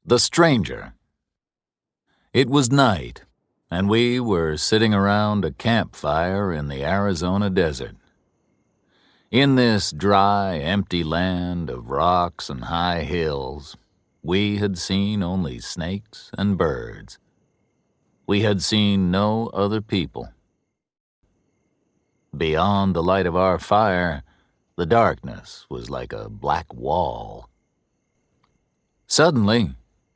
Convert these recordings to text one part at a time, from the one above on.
The Stranger. It was night, and we were sitting around a campfire in the Arizona desert. In this dry, empty land of rocks and high hills, we had seen only snakes and birds. We had seen no other people. Beyond the light of our fire, the darkness was like a black wall. Suddenly,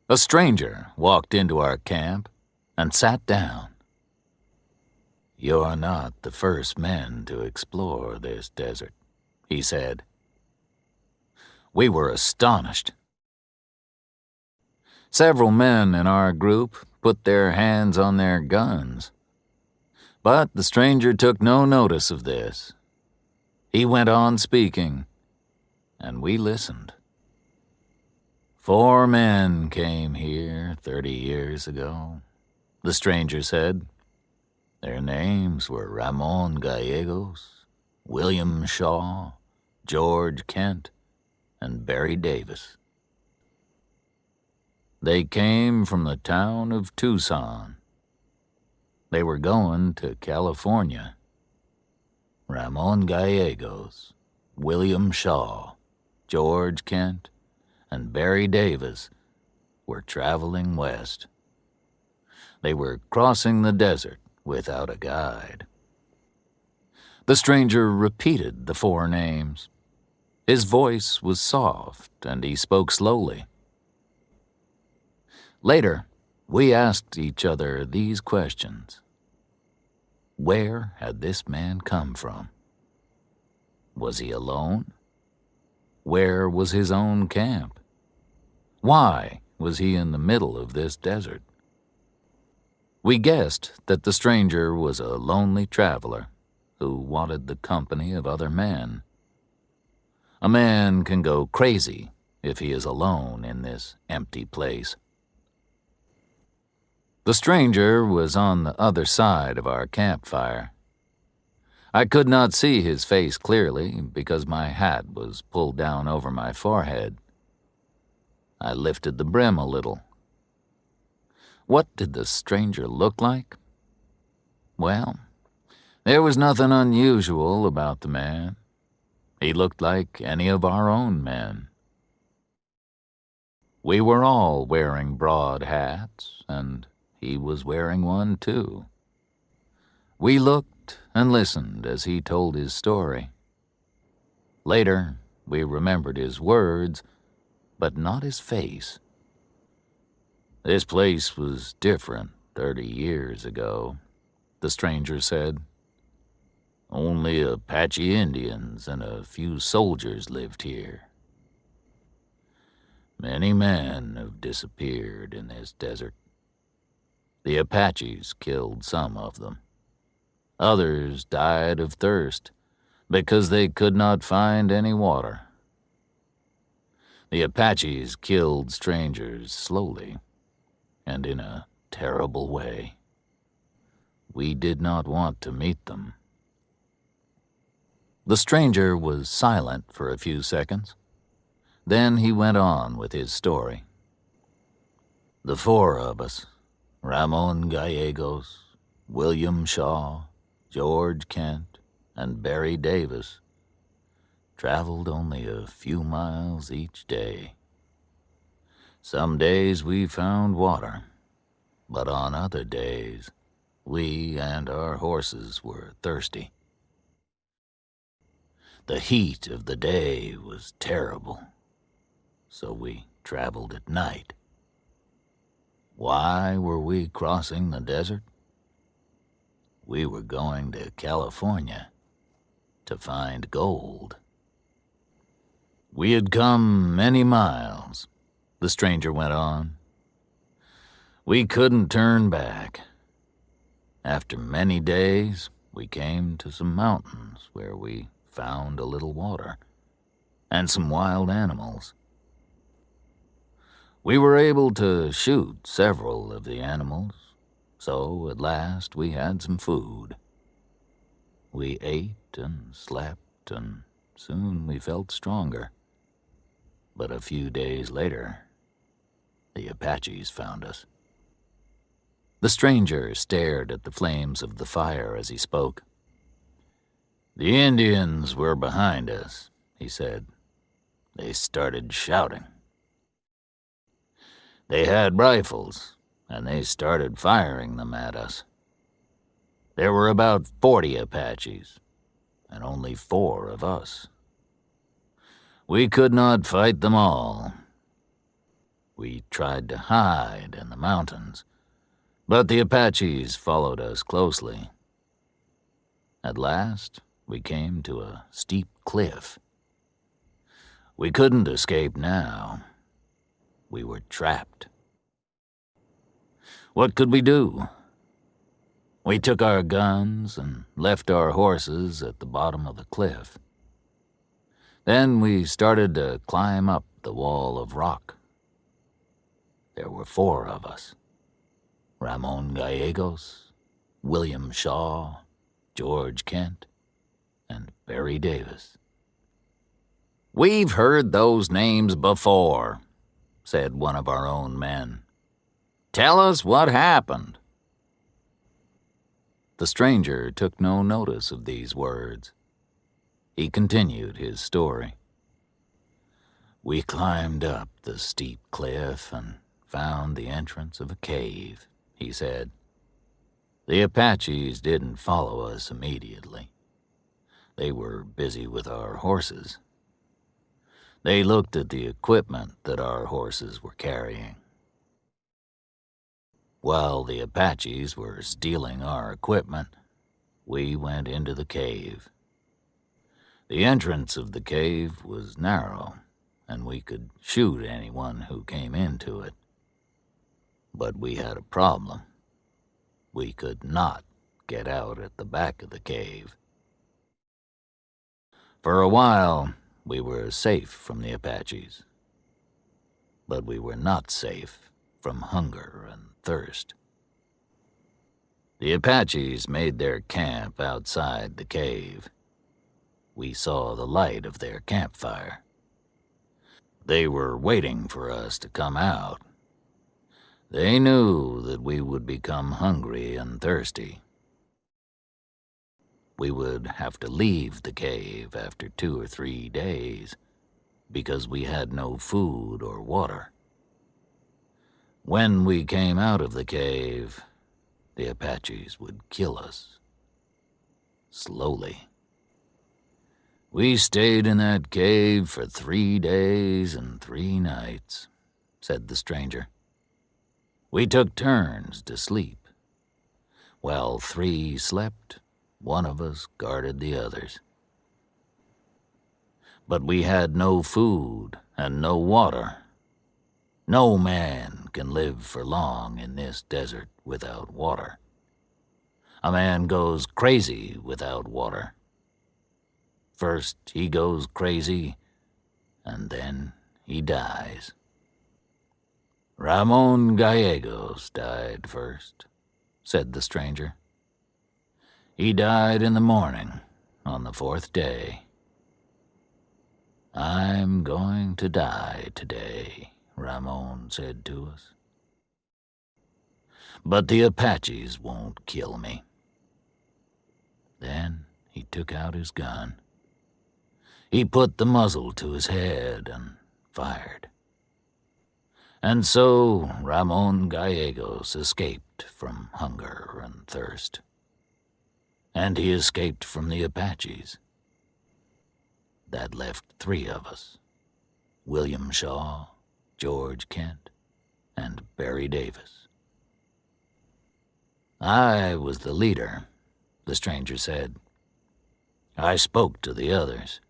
a stranger walked into our camp and sat down. "You're not the first men to explore this desert," he said. We were astonished. Several men in our group put their hands on their guns. But the stranger took no notice of this. He went on speaking, and we listened. "4 men came here 30 years ago," the stranger said. "Their names were Ramon Gallegos, William Shaw, George Kent, and Barry Davis. They came from the town of Tucson. They were going to California. Ramon Gallegos, William Shaw, George Kent, and Barry Davis were traveling west. They were crossing the desert without a guide." The stranger repeated the 4 names. His voice was soft, and he spoke slowly. Later, we asked each other these questions. Where had this man come from? Was he alone? Where was his own camp? Why was he in the middle of this desert? We guessed that the stranger was a lonely traveler who wanted the company of other men. A man can go crazy if he is alone in this empty place. The stranger was on the other side of our campfire. I could not see his face clearly because my hat was pulled down over my forehead. I lifted the brim a little. What did the stranger look like? Well, there was nothing unusual about the man. He looked like any of our own men. We were all wearing broad hats, and he was wearing one too. We looked and listened as he told his story. Later, we remembered his words, but not his face. "This place was different 30 years ago," the stranger said. "Only Apache Indians and a few soldiers lived here. Many men have disappeared in this desert. The Apaches killed some of them. Others died of thirst because they could not find any water. The Apaches killed strangers slowly and in a terrible way. We did not want to meet them." The stranger was silent for a few seconds. Then he went on with his story. "The 4 of us, Ramon Gallegos, William Shaw, George Kent, and Barry Davis, traveled only a few miles each day. Some days we found water, but on other days, we and our horses were thirsty. The heat of the day was terrible, so we traveled at night. Why were we crossing the desert? We were going to California to find gold." "We had come many miles," the stranger went on. "We couldn't turn back. After many days, we came to some mountains where we found a little water and some wild animals. We were able to shoot several of the animals, so at last we had some food. We ate and slept, and soon we felt stronger. But a few days later, the Apaches found us. The stranger stared at the flames of the fire as he spoke. "The Indians were behind us," he said. "They started shouting. They had rifles, and they started firing them at us. There were about 40 Apaches, and only 4 of us. We could not fight them all. We tried to hide in the mountains, but the Apaches followed us closely. At last, we came to a steep cliff. We couldn't escape now. We were trapped. What could we do? We took our guns and left our horses at the bottom of the cliff. Then we started to climb up the wall of rock. There were 4 of us: Ramon Gallegos, William Shaw, George Kent, and Barry Davis. "We've heard those names before," said one of our own men. "Tell us what happened." The stranger took no notice of these words. He continued his story. "We climbed up the steep cliff and found the entrance of a cave," he said. "The Apaches didn't follow us immediately. They were busy with our horses. They looked at the equipment that our horses were carrying. While the Apaches were stealing our equipment, we went into the cave. The entrance of the cave was narrow, and we could shoot anyone who came into it. But we had a problem. We could not get out at the back of the cave. For a while, we were safe from the Apaches, but we were not safe from hunger and thirst. The Apaches made their camp outside the cave. We saw the light of their campfire. They were waiting for us to come out. They knew that we would become hungry and thirsty. We would have to leave the cave after 2 or 3 days because we had no food or water. When we came out of the cave, the Apaches would kill us. Slowly. We stayed in that cave for 3 days and 3 nights, said the stranger. We took turns to sleep. While 3 slept, one of us guarded the others. But we had no food and no water. No man can live for long in this desert without water. A man goes crazy without water. First he goes crazy, and then he dies. Ramon Gallegos died first, said the stranger. He died in the morning, on the 4th day. I'm going to die today, Ramon said to us. But the Apaches won't kill me. Then he took out his gun. He put the muzzle to his head and fired. And so Ramon Gallegos escaped from hunger and thirst. And he escaped from the Apaches. That left 3 of us: William Shaw, George Kent, and Barry Davis. I was the leader, the stranger said. I spoke to the others.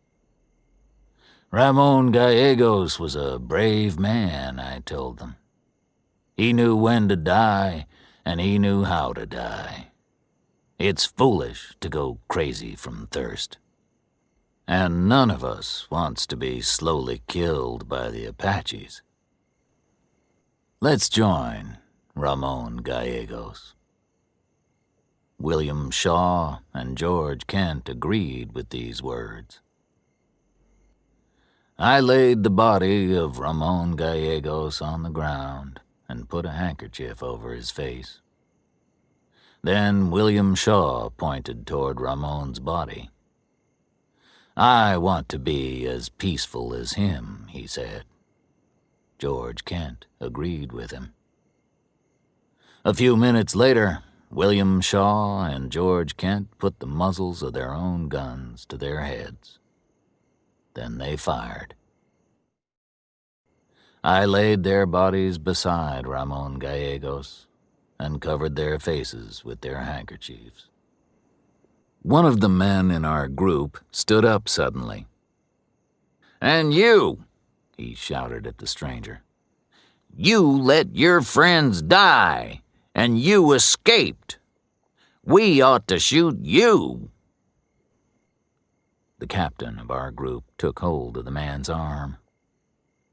Ramon Gallegos was a brave man, I told them. He knew when to die, and he knew how to die. It's foolish to go crazy from thirst. And none of us wants to be slowly killed by the Apaches. Let's join Ramon Gallegos. William Shaw and George Kent agreed with these words. I laid the body of Ramon Gallegos on the ground. and put a handkerchief over his face. Then William Shaw pointed toward Ramon's body. "I want to be as peaceful as him," he said. George Kent agreed with him. A few minutes later, William Shaw and George Kent put the muzzles of their own guns to their heads. Then they fired. I laid their bodies beside Ramon Gallegos and covered their faces with their handkerchiefs. One of the men in our group stood up suddenly. "And you," he shouted at the stranger, "you let your friends die, and you escaped. We ought to shoot you." The captain of our group took hold of the man's arm.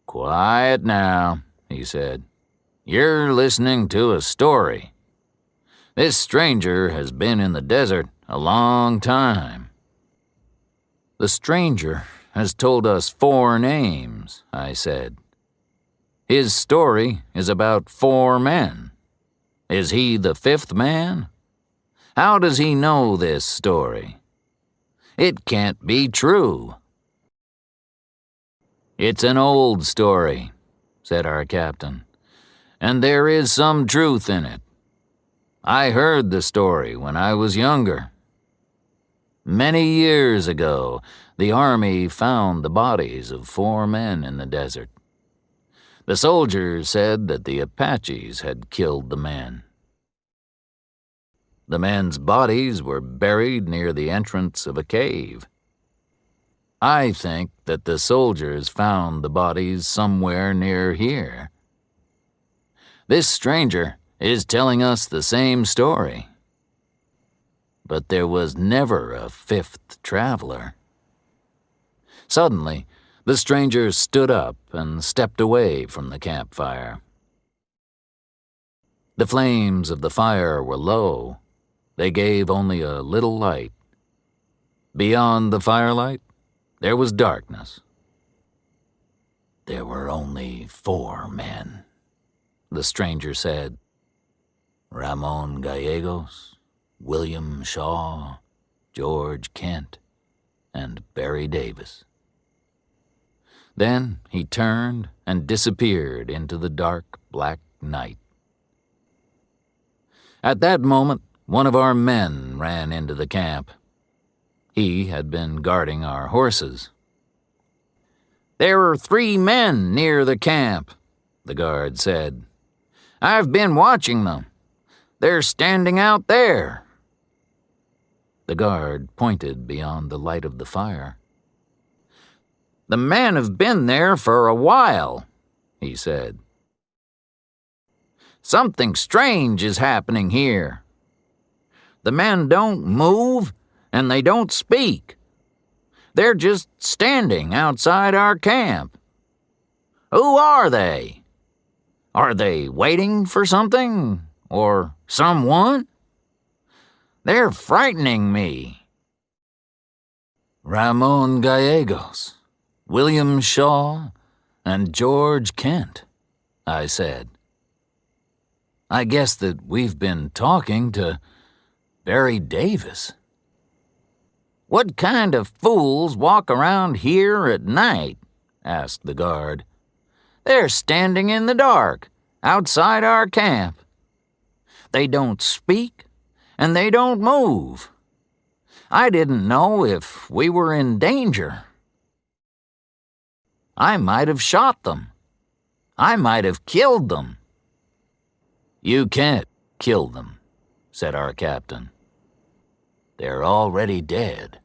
"Quiet now," he said. "You're listening to a story. This stranger has been in the desert a long time." "The stranger has told us 4 names," I said. "His story is about 4 men. Is he the 5th man? How does he know this story? It can't be true." "It's an old story," said our captain, "and there is some truth in it. I heard the story when I was younger. Many years ago, the army found the bodies of 4 men in the desert. The soldiers said that the Apaches had killed the men. The men's bodies were buried near the entrance of a cave. I think that the soldiers found the bodies somewhere near here. This stranger is telling us the same story. But there was never a 5th traveler." Suddenly, the stranger stood up and stepped away from the campfire. The flames of the fire were low. They gave only a little light. Beyond the firelight, there was darkness. "There were only 4 men," the stranger said. "Ramon Gallegos, William Shaw, George Kent, and Barry Davis." Then he turned and disappeared into the dark, black night. At that moment, one of our men ran into the camp. He had been guarding our horses. "There are 3 men near the camp," the guard said. "I've been watching them. They're standing out there." The guard pointed beyond the light of the fire. "The men have been there for a while," he said. "Something strange is happening here. The men don't move and they don't speak. They're just standing outside our camp. Who are they? Are they waiting for something or someone? They're frightening me." "Ramon Gallegos, William Shaw, and George Kent," I said. "I guess that we've been talking to Barry Davis." "What kind of fools walk around here at night?" asked the guard. "They're standing in the dark, outside our camp. They don't speak, and they don't move. I didn't know if we were in danger. I might have shot them. I might have killed them." "You can't kill them," said our captain. "They're already dead."